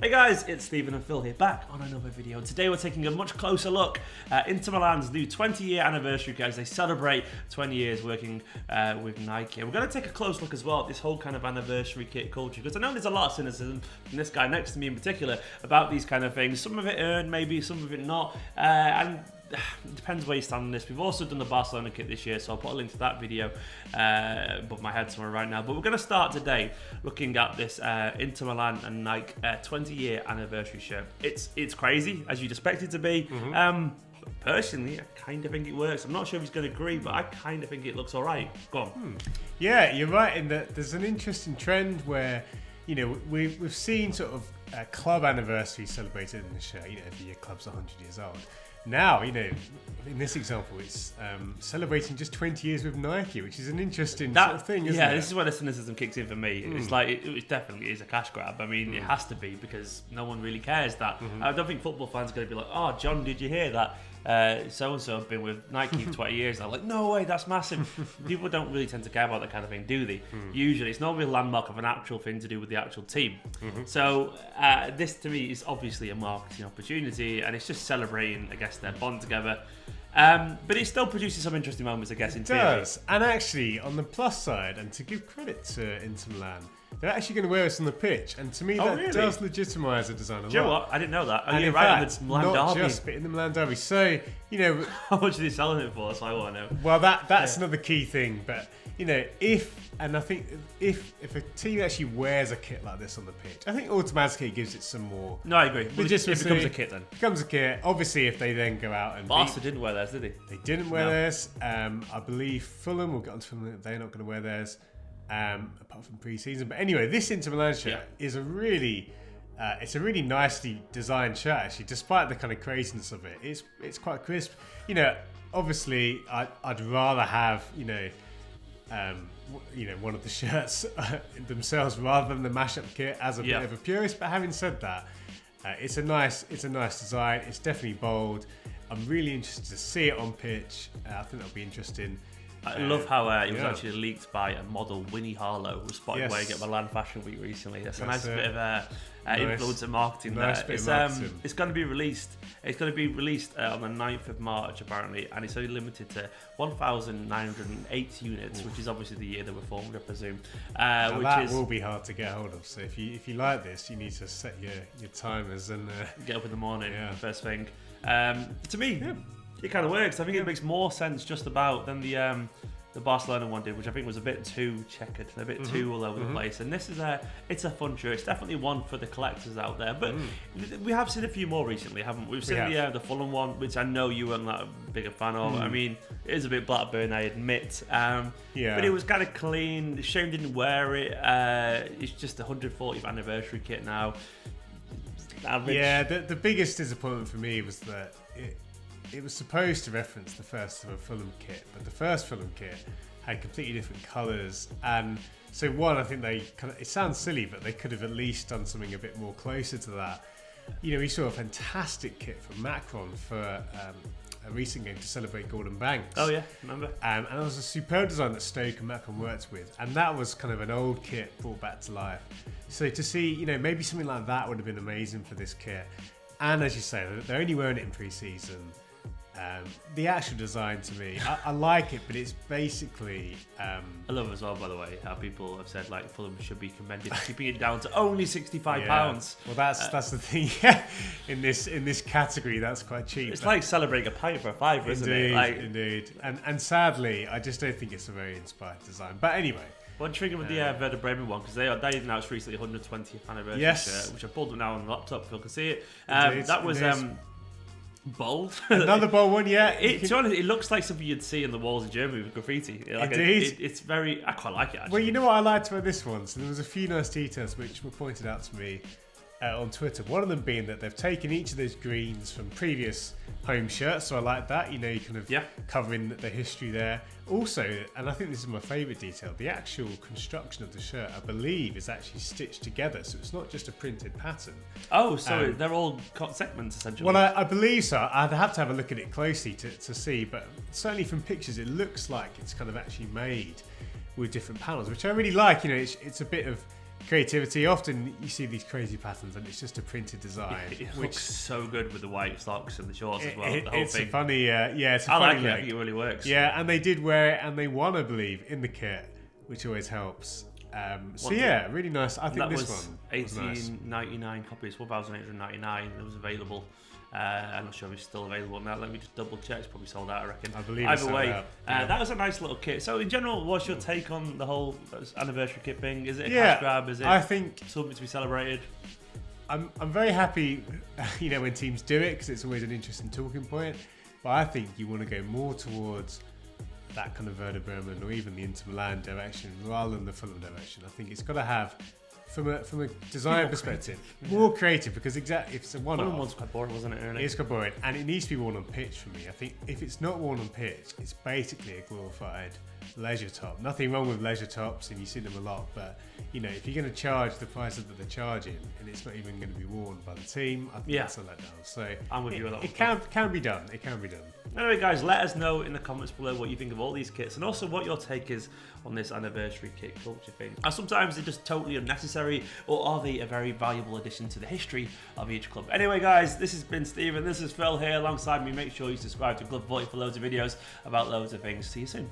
Hey guys, it's Stephen and Phil here, back on another video. Today we're taking a much closer look at Inter Milan's new 20-year anniversary, guys. They celebrate 20 years working with Nike. And we're going to take a close look as well at this whole kind of anniversary kit culture, because I know there's a lot of cynicism from this guy next to me in particular about these kind of things. Some of it earned, maybe some of it not, and it depends where you stand on this. We've also done the Barcelona kit this year, so I'll put a link to that video above my head somewhere right now. But we're going to start today looking at this Inter Milan and Nike 20-year anniversary shirt. It's crazy, as you'd expect it to be. Personally, I kind of think it works. I'm not sure if he's going to agree, but I kind of think it looks all right. Go on. Yeah, you're right in that there's an interesting trend where, you know, we've seen sort of a club anniversary celebrated in the shirt. You know, every year club's 100 years old. Now, you know, in this example, it's celebrating just 20 years with Nike, which is an interesting sort of thing, isn't it? Yeah, this is where the cynicism kicks in for me. It's like, it definitely is a cash grab. I mean, it has to be, because no one really cares that. I don't think football fans are going to be like, oh, John, did you hear that? So-and-so have been with Nike for 20 years. I'm like, no way, that's massive. People don't really tend to care about that kind of thing, do they? Usually, it's not really a landmark of an actual thing to do with the actual team. So this, to me, is obviously a marketing opportunity, and it's just celebrating, I guess, their bond together. But it still produces some interesting moments, I guess, in theory. It does. And actually, on the plus side, and to give credit to Inter Milan, they're actually going to wear us on the pitch, and to me that does legitimise the design a lot. Do you know what? I didn't know that. And you're right, on the Milan not derby. just, but in the Milan derby. So, you know, how much are they selling it for? That's what I want to know. Well, that's another key thing. But you know, if a team actually wears a kit like this on the pitch, I think automatically it gives it some more. No, I agree. It becomes a kit then. Becomes a kit. Obviously, if they then go out and Barca didn't wear theirs, did they? They didn't wear theirs. I believe Fulham. We'll get on to Fulham. They're not going to wear theirs. Apart from pre-season. But anyway, this Inter Milan shirt is a really nicely designed shirt, actually, despite the kind of craziness of it. It's quite crisp. You know, obviously I'd rather have one of the shirts themselves rather than the mashup kit as a bit of a purist. But having said that, it's a nice design. It's definitely bold. I'm really interested to see it on pitch. I think that'll be interesting. I love how it was actually leaked by a model, Winnie Harlow, who was spotted wearing at Milan Fashion Week recently. That's a nice bit of influencer marketing there. It's going to be released. It's going to be released on the 9th of March, apparently, and it's only limited to 1,908 units, which is obviously the year they were formed, I presume. That will be hard to get hold of. So if you like this, you need to set your timers and get up in the morning first thing. To me. It kind of works. I think it makes more sense just about than the Barcelona one did, which I think was a bit too checkered, a bit too all over the place. And this is it's a fun shirt. It's definitely one for the collectors out there. But we have seen a few more recently, haven't we? We've seen the Fulham one, which I know you weren't that big a fan of. I mean, it is a bit Blackburn, I admit. But it was kind of clean. Shame didn't wear it. It's just the 140th anniversary kit now. Average. Yeah, the biggest disappointment for me was that it was supposed to reference the first ever Fulham kit, but the first Fulham kit had completely different colours. And so I think it sounds silly, but they could have at least done something a bit more closer to that. You know, we saw a fantastic kit from Macron for a recent game to celebrate Gordon Banks. Oh yeah, remember? And it was a superb design that Stoke and Macron worked with, and that was kind of an old kit brought back to life. So to see, you know, maybe something like that would have been amazing for this kit. And as you say, they're only wearing it in pre-season. The actual design, to me, I like it, but it's basically. I love as well, by the way, how people have said like Fulham should be commended for keeping it down to only £65. Well, that's the thing. in this category, that's quite cheap. It's like celebrating a pint for a fiver, isn't it? Indeed. And sadly, I just don't think it's a very inspired design. But anyway. One trigger with the Werder Bremen one, because they announced recently 120th anniversary shirt, which I pulled up now on the laptop. Phil can see it. That was. Bold. Another bold one, yeah. To be honest, it looks like something you'd see in the walls of Germany with graffiti. Indeed. It's very. I quite like it, actually. Well, you know what I liked about this one? So there was a few nice details which were pointed out to me on Twitter. One of them being that they've taken each of those greens from previous home shirts, so I like that. You know, you kind of covering the history there. Also, and I think this is my favourite detail, the actual construction of the shirt, I believe, is actually stitched together, so it's not just a printed pattern. Oh, so they're all cut segments, essentially? Well, I believe so. I'd have to have a look at it closely to see, but certainly from pictures, it looks like it's kind of actually made with different panels, which I really like. You know, it's a bit of creativity. Often you see these crazy patterns and it's just a printed design. It looks so good with the white socks and the shorts as well. The whole It's thing. a funny, it's a I funny like it. look. I think it really works. Yeah, and they did wear it and they won, I believe, in the kit, which always helps. So yeah, really nice. I think that this was one was nice. 1899 copies, 1,899. It was available. I'm not sure if it's still available now. Let me just double check. It's probably sold out, I reckon. I believe Either it's way, sold out. Yeah. that was a nice little kit. So in general, what's your take on the whole anniversary kit thing? Is it a cash grab? Is it I think something to be celebrated? I'm very happy, when teams do it because it's always an interesting talking point. But I think you want to go more towards that kind of Werder Bremen or even the Inter Milan direction rather than the Fulham direction. I think it's got to have, from a design perspective, more creative because exactly if it's a one-off. Fulham one's quite boring, wasn't it? Really? It's quite boring, and it needs to be worn on pitch for me. I think if it's not worn on pitch, it's basically a glorified leisure top. Nothing wrong with leisure tops, and you see them a lot. But if you're going to charge the prices that they're charging, and it's not even going to be worn by the team, I think that's a letdown. So I'm with you on that. It can be done. It can be done. Anyway, guys, let us know in the comments below what you think of all these kits and also what your take is on this anniversary kit culture thing. Are sometimes they're just totally unnecessary, or are they a very valuable addition to the history of each club? Anyway, guys, this has been Stephen. This is Phil here alongside me. Make sure you subscribe to Club 40 for loads of videos about loads of things. See you soon.